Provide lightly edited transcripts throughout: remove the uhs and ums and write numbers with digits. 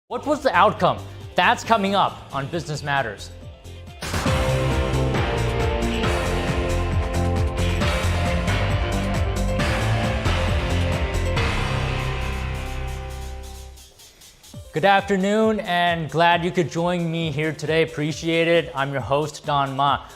What was the outcome? That's coming up on Business Matters. Good afternoon, and glad you could join me here today. Appreciate it. I'm your host, Don Ma.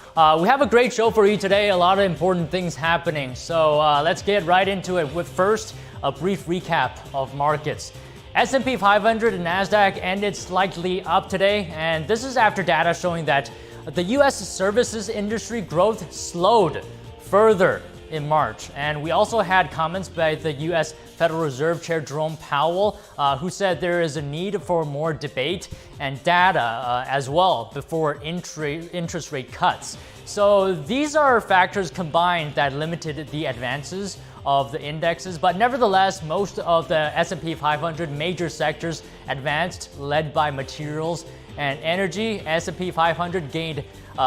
We have a great show for you today, a lot of important things happening. So let's get right into it with first a brief recap of markets. S&P 500 and NASDAQ ended slightly up today, and this is after data showing that the U.S. services industry growth slowed further in March. And we also had comments by the U.S. Federal Reserve Chair Jerome Powell, who said there is a need for more debate and data as well before interest rate cuts. So these are factors combined that limited the advances of the indexes, but nevertheless, most of the S&P 500 major sectors advanced, led by materials and energy. S&P 500 gained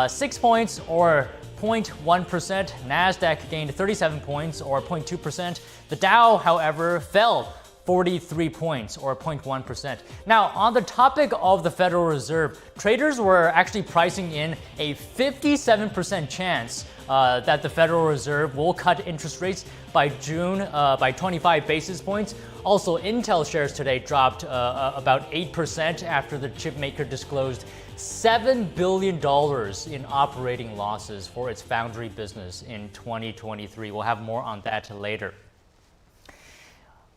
6 points or 0.1%. NASDAQ gained 37 points or 0.2%. The Dow, however, fell 43 points or 0.1%. Now, on the topic of the Federal Reserve, traders were actually pricing in a 57% chance that the Federal Reserve will cut interest rates by June by 25 basis points. Also, Intel shares today dropped about 8% after the chipmaker disclosed $7 billion in operating losses for its foundry business in 2023. We'll have more on that later.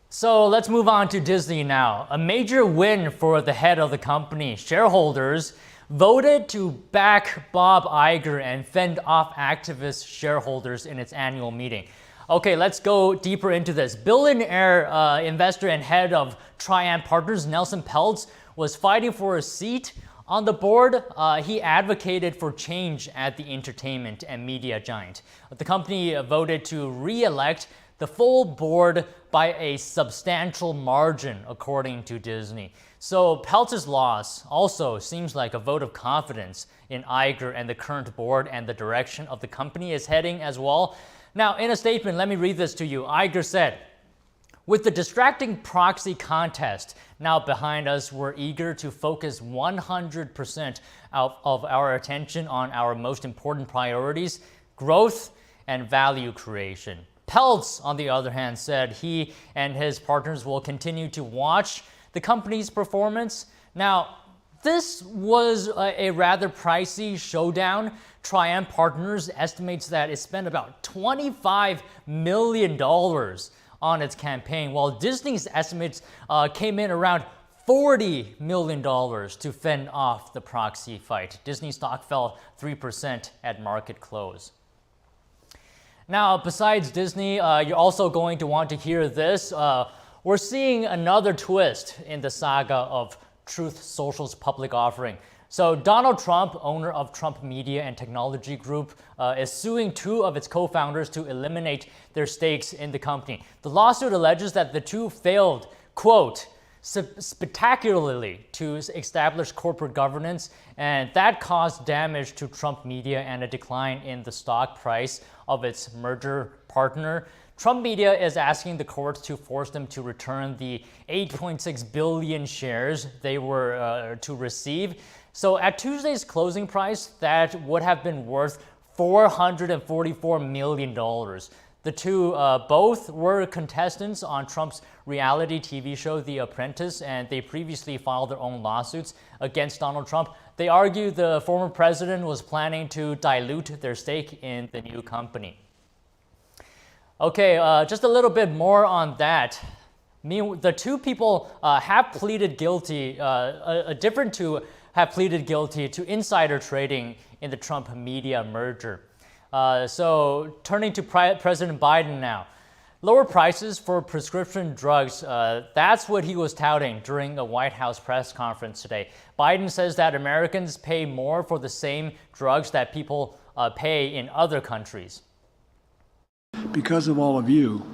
So let's move on to Disney now. A major win for the head of the company. Shareholders voted to back Bob Iger and fend off activist shareholders in its annual meeting. Okay, let's go deeper into this. Billionaire investor and head of Triumph Partners, Nelson Peltz, was fighting for a seat on the board. He advocated for change at the entertainment and media giant. The company voted to re-elect the full board by a substantial margin, according to Disney. So Peltz's loss also seems like a vote of confidence in Iger and the current board and the direction of the company is heading as well. Now, in a statement, let me read this to you. Iger said, "With the distracting proxy contest now behind us, we're eager to focus 100% of our attention on our most important priorities, growth and value creation." Peltz, on the other hand, said he and his partners will continue to watch the company's performance. Now, this was a rather pricey showdown. Triumph Partners estimates that it spent about $25 million on its campaign, while Disney's estimates came in around $40 million to fend off the proxy fight. Disney stock fell 3% at market close. Now, besides Disney, you're also going to want to hear this. We're seeing another twist in the saga of Truth Social's public offering. So Donald Trump, owner of Trump Media and Technology Group, is suing two of its co-founders to eliminate their stakes in the company. The lawsuit alleges that the two failed, quote, spectacularly to establish corporate governance, and that caused damage to Trump Media and a decline in the stock price of its merger partner. Trump Media is asking the courts to force them to return the 8.6 billion shares they were to receive. So at Tuesday's closing price, that would have been worth $444 million. The two both were contestants on Trump's reality TV show, The Apprentice, and they previously filed their own lawsuits against Donald Trump. They argue the former president was planning to dilute their stake in the new company. Okay, just a little bit more on that. The two people have pleaded guilty, different two have pleaded guilty to insider trading in the Trump Media merger. So turning to President Biden now. Lower prices for prescription drugs, that's what he was touting during a White House press conference today. Biden says that Americans pay more for the same drugs that people pay in other countries. Because of all of you,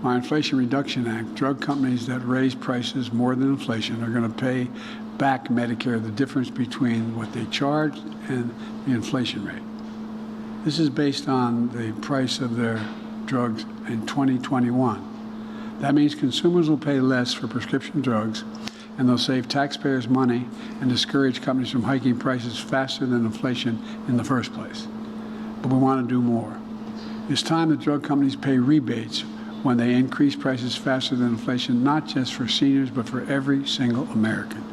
my Inflation Reduction Act, drug companies that raise prices more than inflation are going to pay back Medicare the difference between what they charge and the inflation rate. This is based on the price of their drugs in 2021. That means consumers will pay less for prescription drugs and they'll save taxpayers money and discourage companies from hiking prices faster than inflation in the first place. But we want to do more. It's time that drug companies pay rebates when they increase prices faster than inflation, not just for seniors, but for every single American.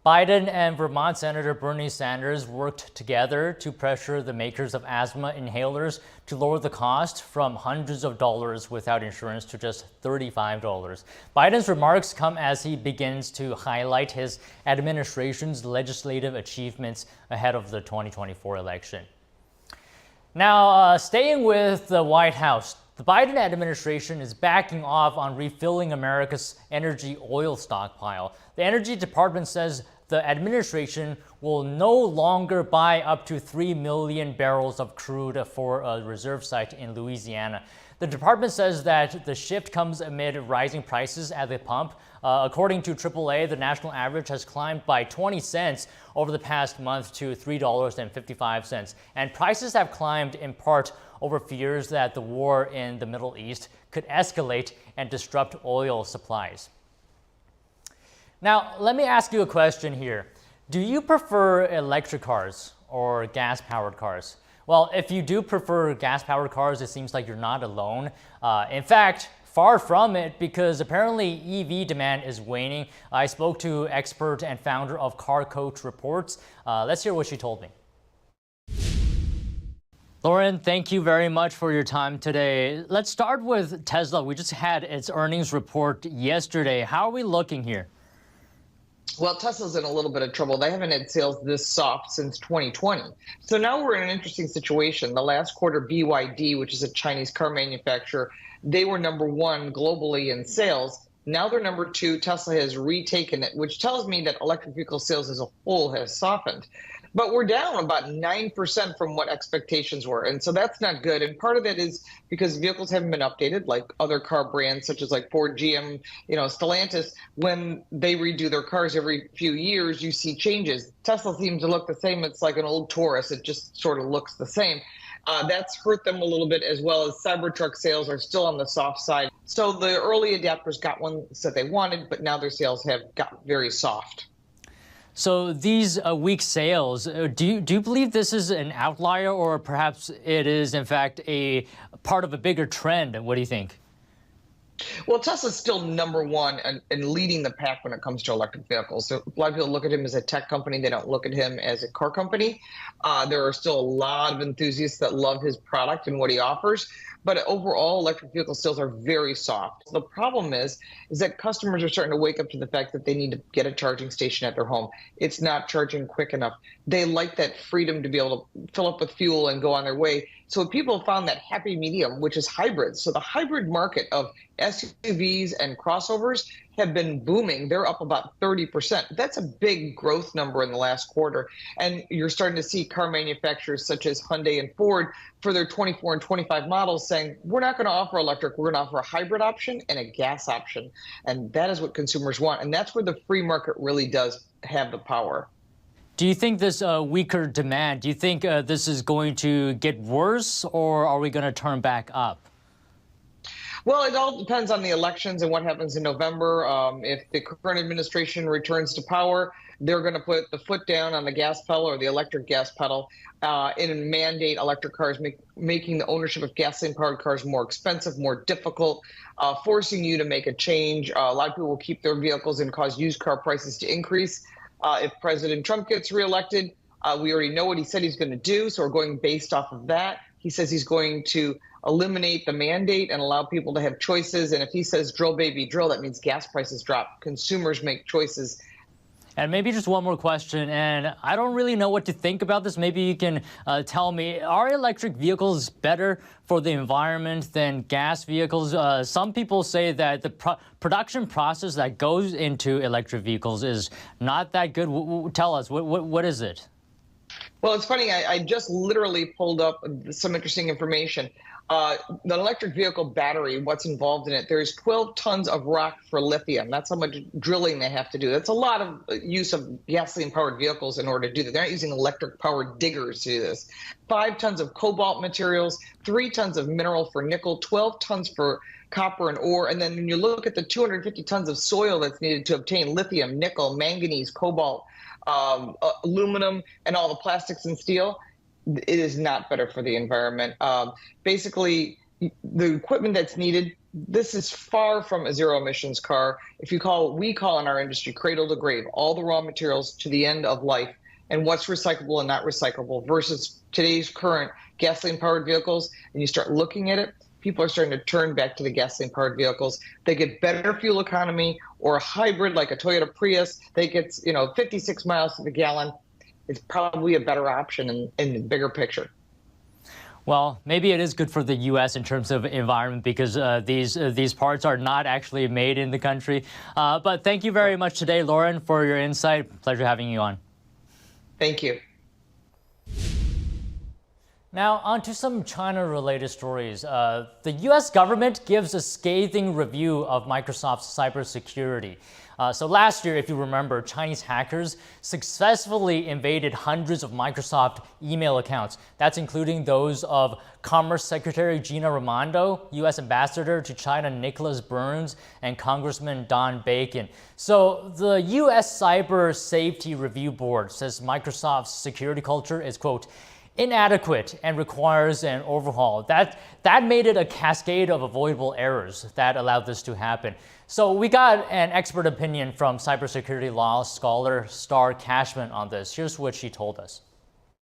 Biden and Vermont Senator Bernie Sanders worked together to pressure the makers of asthma inhalers to lower the cost from hundreds of dollars without insurance to just $35. Biden's remarks come as he begins to highlight his administration's legislative achievements ahead of the 2024 election. Now, staying with the White House, the Biden administration is backing off on refilling America's energy oil stockpile. The Energy Department says the administration will no longer buy up to 3 million barrels of crude for a reserve site in Louisiana. The department says that the shift comes amid rising prices at the pump. According to AAA, the national average has climbed by 20 cents over the past month to $3.55. And prices have climbed in part over fears that the war in the Middle East could escalate and disrupt oil supplies. Now, let me ask you a question here. Do you prefer electric cars or gas-powered cars? Well, if you do prefer gas-powered cars, it seems like you're not alone. In fact, far from it, because apparently EV demand is waning. I spoke to expert and founder of Car Coach Reports. Let's hear what she told me. Lauren, thank you very much for your time today. Let's start with Tesla. We just had its earnings report yesterday. How are we looking here? Well, Tesla's in a little bit of trouble. They haven't had sales this soft since 2020. So now we're in an interesting situation. The last quarter, BYD, which is a Chinese car manufacturer, they were #1 globally in sales. Now they're #2. Tesla has retaken it, which tells me that electric vehicle sales as a whole has softened. But we're down about 9% from what expectations were. And so that's not good. And part of that is because vehicles haven't been updated, like other car brands, such as like Ford, GM, Stellantis. When they redo their cars every few years, you see changes. Tesla seems to look the same. It's like an old Taurus. It just sort of looks the same. That's hurt them a little bit, as well as Cybertruck sales are still on the soft side. So the early adapters got ones that they wanted, but now their sales have got very soft. So these weak sales, do you believe this is an outlier, or perhaps it is, in fact, a part of a bigger trend? What do you think? Well, Tesla's still #1 and leading the pack when it comes to electric vehicles. So a lot of people look at him as a tech company. They don't look at him as a car company. There are still a lot of enthusiasts that love his product and what he offers. But overall, electric vehicle sales are very soft. The problem is that customers are starting to wake up to the fact that they need to get a charging station at their home. It's not charging quick enough. They like that freedom to be able to fill up with fuel and go on their way. So people found that happy medium, which is hybrids. So the hybrid market of SUVs and crossovers have been booming. They're up about 30%. That's a big growth number in the last quarter. And you're starting to see car manufacturers such as Hyundai and Ford for their 24 and 25 models saying, we're not going to offer electric, we're going to offer a hybrid option and a gas option. And that is what consumers want. And that's where the free market really does have the power. Do you think this weaker demand, do you think this is going to get worse, or are we going to turn back up? Well, it all depends on the elections and what happens in November. If the current administration returns to power, they're going to put the foot down on the gas pedal or the electric gas pedal and mandate electric cars, making the ownership of gasoline-powered cars more expensive, more difficult, forcing you to make a change. A lot of people will keep their vehicles and cause used car prices to increase. If President Trump gets reelected, we already know what he said he's going to do, so we're going based off of that. He says he's going to eliminate the mandate and allow people to have choices. And if he says drill, baby, drill, that means gas prices drop. Consumers make choices. And maybe just one more question, and I don't really know what to think about this. Maybe you can tell me, are electric vehicles better for the environment than gas vehicles? Some people say that the production process that goes into electric vehicles is not that good. Tell us, what is it? Well, it's funny. I just literally pulled up some interesting information. The electric vehicle battery, what's involved in it, there's 12 tons of rock for lithium. That's how much drilling they have to do. That's a lot of use of gasoline-powered vehicles in order to do that. They're not using electric-powered diggers to do this. 5 tons of cobalt materials, 3 tons of mineral for nickel, 12 tons for copper and ore. And then when you look at the 250 tons of soil that's needed to obtain lithium, nickel, manganese, cobalt, aluminum, and all the plastics and steel, it is not better for the environment. Basically, the equipment that's needed, this is far from a zero emissions car. We call in our industry cradle to grave, all the raw materials to the end of life and what's recyclable and not recyclable versus today's current gasoline powered vehicles. And you start looking at it, people are starting to turn back to the gasoline powered vehicles. They get better fuel economy, or a hybrid like a Toyota Prius. They get 56 miles to the gallon. It's probably a better option in the bigger picture. Well, maybe it is good for the U.S. in terms of environment because these parts are not actually made in the country. But thank you very much today, Lauren, for your insight. Pleasure having you on. Thank you. Now, on to some China-related stories. The U.S. government gives a scathing review of Microsoft's cybersecurity. So last year, if you remember, Chinese hackers successfully invaded hundreds of Microsoft email accounts. That's including those of Commerce Secretary Gina Raimondo, U.S. Ambassador to China Nicholas Burns, and Congressman Don Bacon. So the U.S. Cyber Safety Review Board says Microsoft's security culture is, quote, inadequate and requires an overhaul. That made it a cascade of avoidable errors that allowed this to happen. So we got an expert opinion from cybersecurity law scholar Star Cashman on this. Here's what she told us.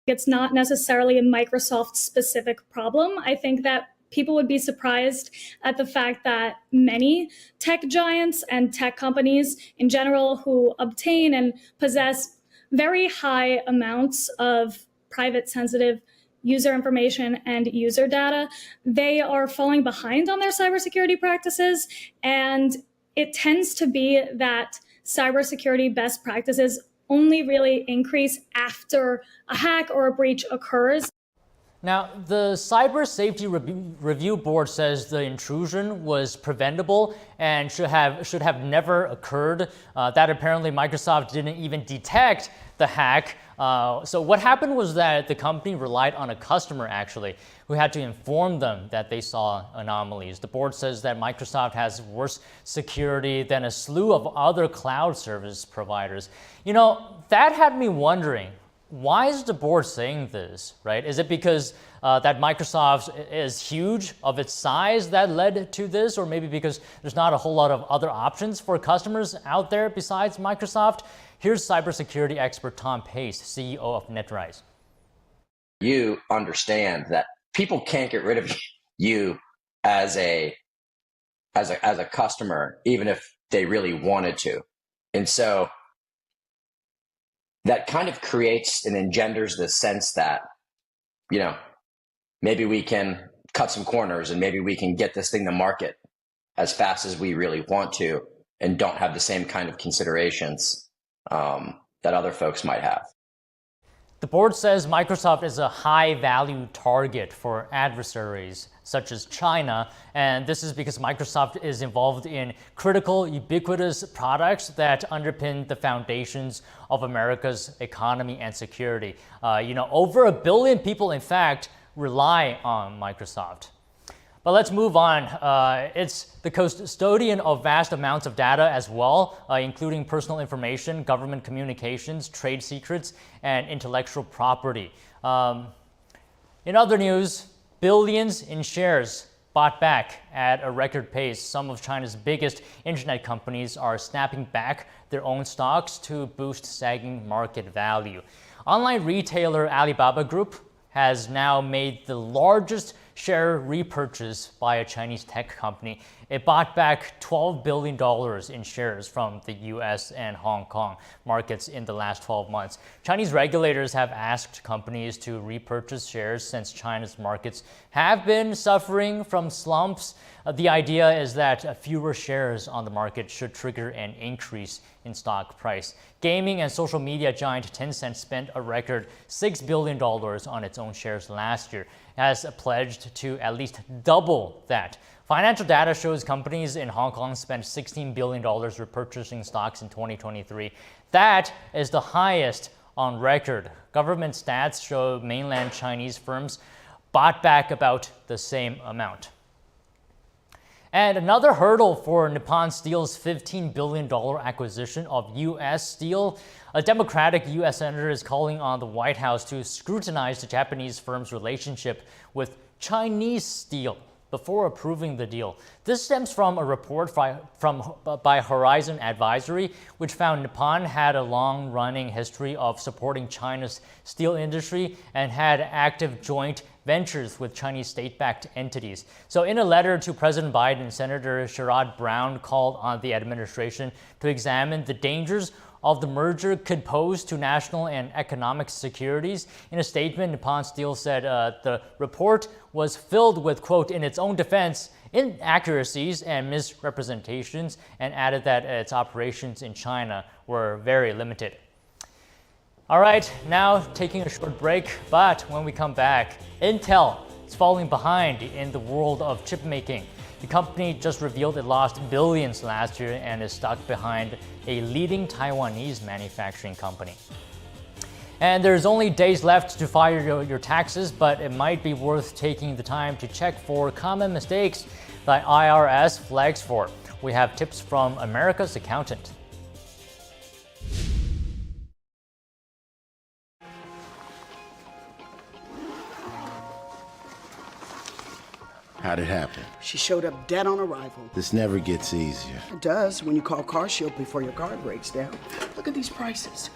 It's not necessarily a Microsoft specific problem. I think that people would be surprised at the fact that many tech giants and tech companies in general who obtain and possess very high amounts of private, sensitive user information and user data, they are falling behind on their cybersecurity practices. And it tends to be that cybersecurity best practices only really increase after a hack or a breach occurs. Now, the Cyber Safety Review Board says the intrusion was preventable and should have never occurred. That apparently Microsoft didn't even detect the hack. So what happened was that the company relied on a customer, actually, who had to inform them that they saw anomalies. The board says that Microsoft has worse security than a slew of other cloud service providers. That had me wondering, why is the board saying this, right? Is it because that Microsoft is huge of its size that led to this, or maybe because there's not a whole lot of other options for customers out there besides Microsoft? Here's cybersecurity expert Tom Pace, CEO of NetRise. You understand that people can't get rid of you as a customer, even if they really wanted to. And so that kind of creates and engenders the sense that, maybe we can cut some corners and maybe we can get this thing to market as fast as we really want to and don't have the same kind of considerations that other folks might have. The board says Microsoft is a high-value target for adversaries such as China, and this is because Microsoft is involved in critical, ubiquitous products that underpin the foundations of America's economy and security. Over 1 billion people, in fact, rely on Microsoft. But let's move on. It's the custodian of vast amounts of data as well, including personal information, government communications, trade secrets, and intellectual property. In other news, billions in shares bought back at a record pace. Some of China's biggest internet companies are snapping back their own stocks to boost sagging market value. Online retailer Alibaba Group has now made the largest share repurchase by a Chinese tech company. It bought back $12 billion in shares from the US and Hong Kong markets in the last 12 months. Chinese regulators have asked companies to repurchase shares since China's markets have been suffering from slumps. The idea is that fewer shares on the market should trigger an increase in stock price. Gaming and social media giant Tencent spent a record $6 billion on its own shares last year, has pledged to at least double that. Financial data shows companies in Hong Kong spent $16 billion repurchasing stocks in 2023. That is the highest on record. Government stats show mainland Chinese firms bought back about the same amount. And another hurdle for Nippon Steel's $15 billion acquisition of U.S. Steel. A Democratic U.S. senator is calling on the White House to scrutinize the Japanese firm's relationship with Chinese steel before approving the deal. This stems from a report by Horizon Advisory, which found Nippon had a long-running history of supporting China's steel industry and had active joint ventures with Chinese state-backed entities. So in a letter to President Biden, Senator Sherrod Brown called on the administration to examine the dangers of the merger could pose to national and economic securities. In a statement, Nippon Steel said the report was filled with, quote, in its own defense, inaccuracies and misrepresentations, and added that its operations in China were very limited. All right, now taking a short break, but when we come back, Intel is falling behind in the world of chip making. The company just revealed it lost billions last year and is stuck behind a leading Taiwanese manufacturing company. And there's only days left to file your taxes, but it might be worth taking the time to check for common mistakes that IRS flags for. We have tips from America's accountant. How'd it happen? She showed up dead on arrival. This never gets easier. It does when you call CarShield before your car breaks down. Look at these prices.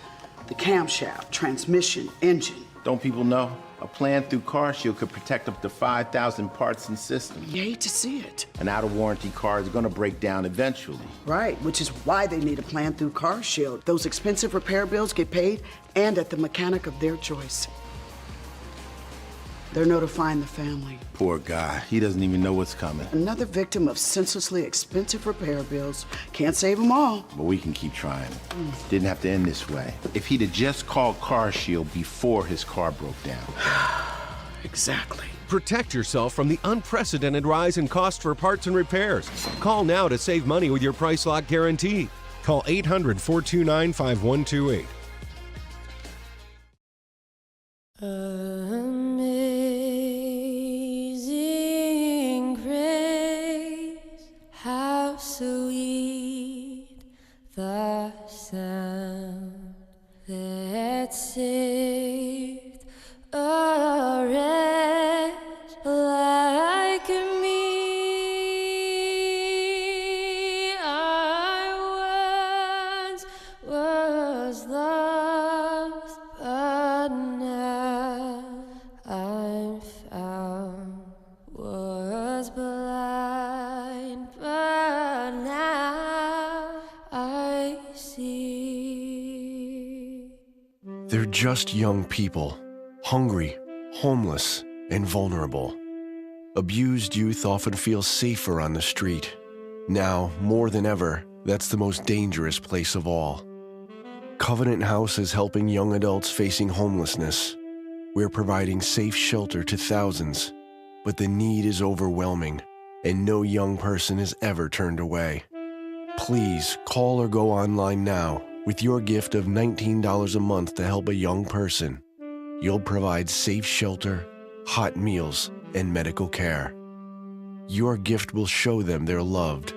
The camshaft, transmission, engine. Don't people know? A plan through CarShield could protect up to 5,000 parts and systems. You hate to see it. An out-of-warranty car is gonna break down eventually. Right, which is why they need a plan through CarShield. Those expensive repair bills get paid and at the mechanic of their choice. They're notifying the family. Poor guy. He doesn't even know what's coming. Another victim of senselessly expensive repair bills. Can't save them all. But we can keep trying. Didn't have to end this way. If he'd have just called CarShield before his car broke down. Exactly. Protect yourself from the unprecedented rise in cost for parts and repairs. Call now to save money with your price lock guarantee. Call 800-429-5128. Amazing grace, how sweet the sound that saved a wretch like me. I once was lost, but now I'm found. Was blind, but now I see. They're just young people, hungry, homeless, and vulnerable. Abused youth often feel safer on the street. Now, more than ever, that's the most dangerous place of all. Covenant House is helping young adults facing homelessness. We're providing safe shelter to thousands, but the need is overwhelming, and no young person is ever turned away. Please call or go online now with your gift of $19 a month to help a young person. You'll provide safe shelter, hot meals, and medical care. Your gift will show them they're loved.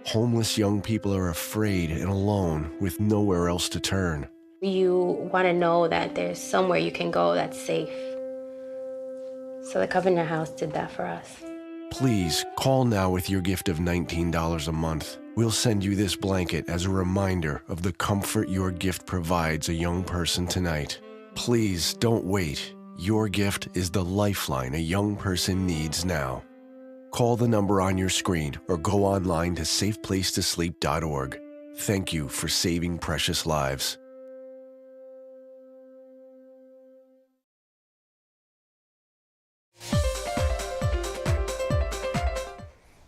Homeless young people are afraid and alone with nowhere else to turn. You want to know that there's somewhere you can go that's safe. So the Covenant House did that for us. Please call now with your gift of $19 a month. We'll send you this blanket as a reminder of the comfort your gift provides a young person tonight. Please don't wait. Your gift is the lifeline a young person needs now. Call the number on your screen or go online to safeplacetosleep.org. Thank you for saving precious lives.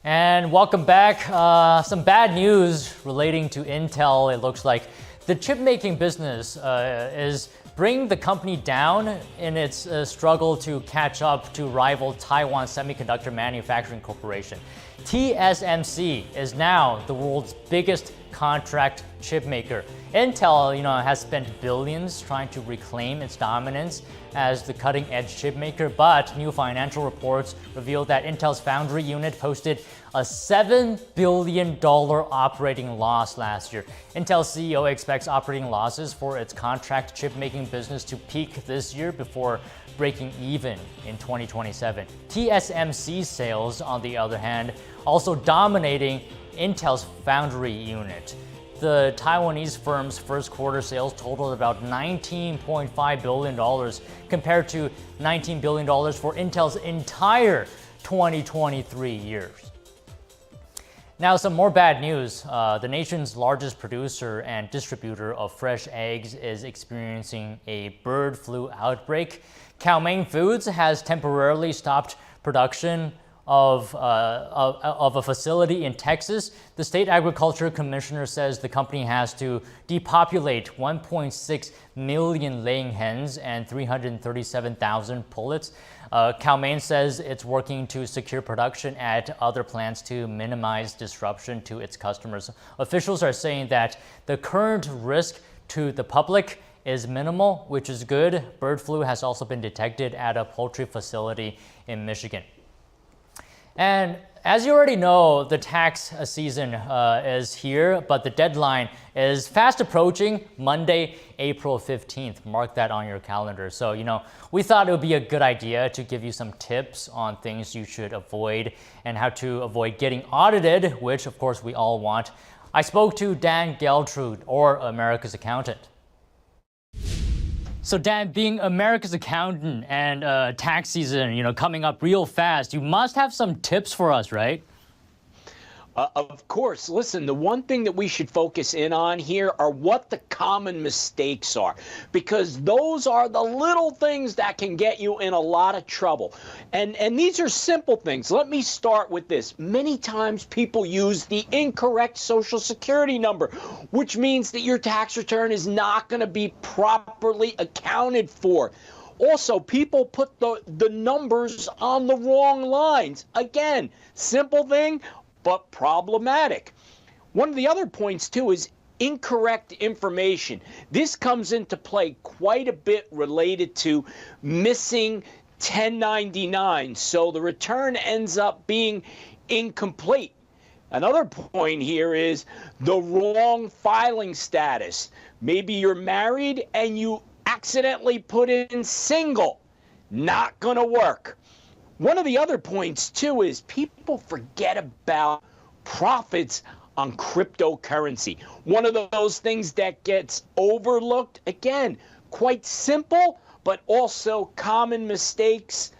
And welcome back. Some bad news relating to Intel. It looks like the chip making business is bringing the company down in its struggle to catch up to rival Taiwan Semiconductor Manufacturing Corporation. TSMC is now the world's biggest contract chip maker. Intel, has spent billions trying to reclaim its dominance as the cutting-edge chip maker, but new financial reports reveal that Intel's foundry unit posted a $7 billion operating loss last year. Intel CEO expects operating losses for its contract chip-making business to peak this year before breaking even in 2027. TSMC sales, on the other hand, also dominating Intel's foundry unit. The Taiwanese firm's first quarter sales totaled about $19.5 billion compared to $19 billion for Intel's entire 2023 years. Now, some more bad news. The nation's largest producer and distributor of fresh eggs is experiencing a bird flu outbreak. Cal-Maine Foods has temporarily stopped production of a facility in Texas. The state agriculture commissioner says the company has to depopulate 1.6 million laying hens and 337,000 pullets. Cal-Maine says it's working to secure production at other plants to minimize disruption to its customers. Officials are saying that the current risk to the public is minimal, which is good. Bird flu has also been detected at a poultry facility in Michigan. And as you already know, the tax season is here, but the deadline is fast approaching, Monday, April 15th. Mark that on your calendar. So, we thought it would be a good idea to give you some tips on things you should avoid and how to avoid getting audited, which of course we all want. I spoke to Dan Geltrude, or America's Accountant. So Dan, being America's accountant and tax season, coming up real fast, you must have some tips for us, right? Of course. Listen, the one thing that we should focus in on here are what the common mistakes are, because those are the little things that can get you in a lot of trouble. And these are simple things. Let me start with this. Many times people use the incorrect Social Security number, which means that your tax return is not going to be properly accounted for. Also, people put the numbers on the wrong lines. Again, simple thing, but problematic. One of the other points, too, is incorrect information. This comes into play quite a bit related to missing 1099, so the return ends up being incomplete. Another point here is the wrong filing status. Maybe you're married and you accidentally put in single. Not going to work. One of the other points, too, is people forget about profits on cryptocurrency. One of those things that gets overlooked. Again, quite simple, but also common mistakes.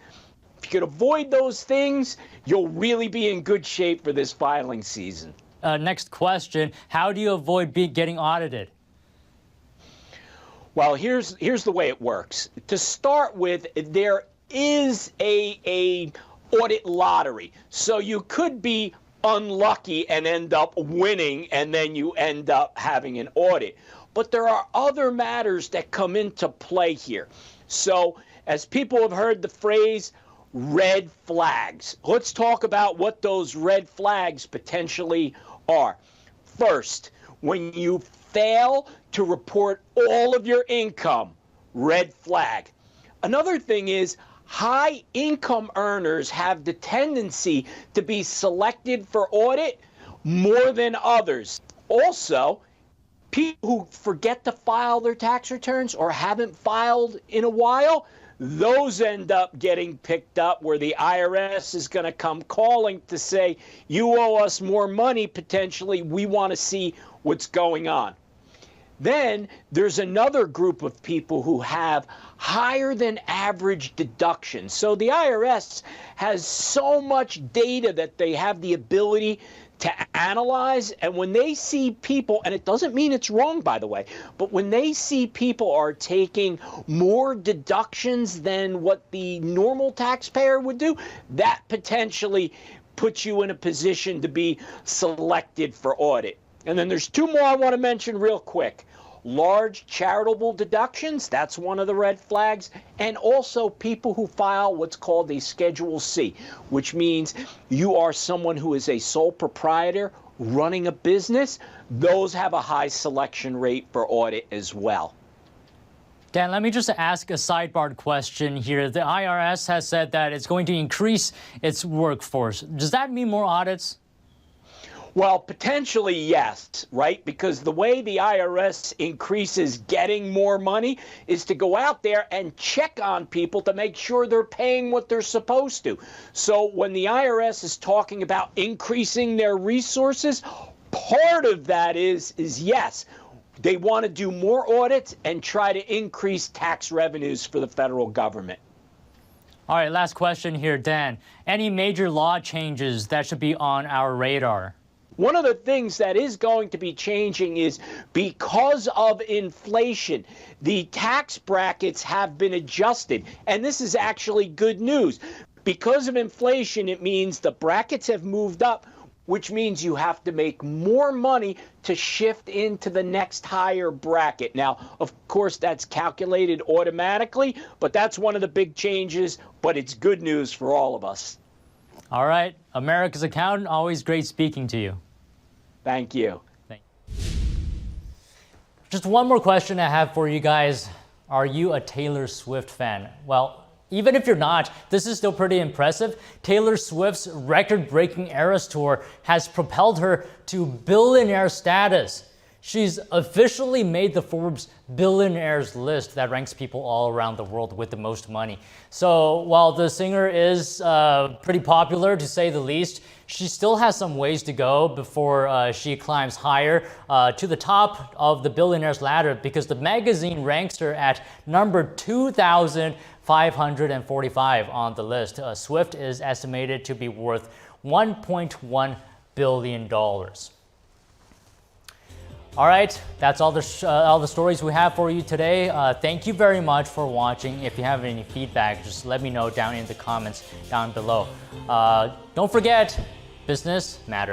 If you could avoid those things, you'll really be in good shape for this filing season. Next question, how do you avoid getting audited? Well, here's the way it works. To start with, there is a audit lottery. So you could be unlucky and end up winning, and then you end up having an audit. But there are other matters that come into play here. So as people have heard the phrase, red flags. Let's talk about what those red flags potentially are. First, when you fail to report all of your income, red flag. Another thing is high income earners have the tendency to be selected for audit more than others. Also, people who forget to file their tax returns or haven't filed in a while, those end up getting picked up where the IRS is going to come calling to say, you owe us more money potentially, we want to see what's going on. Then there's another group of people who have higher than average deductions. So the IRS has so much data that they have the ability to analyze, and when they see people, and it doesn't mean it's wrong, by the way, but when they see people are taking more deductions than what the normal taxpayer would do, that potentially puts you in a position to be selected for audit. And then there's two more I want to mention real quick. large charitable deductions, that's one of the red flags, and also people who file what's called a Schedule C, which means you are someone who is a sole proprietor running a business. Those have a high selection rate for audit as well. Dan, let me just ask a sidebar question here. The IRS has said that it's going to increase its workforce. Does that mean more audits? Well, potentially, yes, right? Because the way the IRS increases getting more money is to go out there and check on people to make sure they're paying what they're supposed to. So when the IRS is talking about increasing their resources, part of that is yes, they want to do more audits and try to increase tax revenues for the federal government. All right, last question here, Dan. Any major law changes that should be on our radar? One of the things that is going to be changing is because of inflation, the tax brackets have been adjusted. And this is actually good news. Because of inflation, it means the brackets have moved up, which means you have to make more money to shift into the next higher bracket. Now, of course, that's calculated automatically, but that's one of the big changes, but it's good news for all of us. All right, America's Accountant, always great speaking to you. Thank you. Just one more question I have for you guys. Are you a Taylor Swift fan? Well, even if you're not, this is still pretty impressive. Taylor Swift's record-breaking Eras Tour has propelled her to billionaire status. She's officially made the Forbes Billionaires list that ranks people all around the world with the most money. So while the singer is pretty popular, to say the least, she still has some ways to go before she climbs higher to the top of the billionaires ladder, because the magazine ranks her at number 2,545 on the list. Swift is estimated to be worth $1.1 billion. All right, that's all the stories we have for you today. Thank you very much for watching. If you have any feedback, just let me know down in the comments down below. Don't forget, business matters.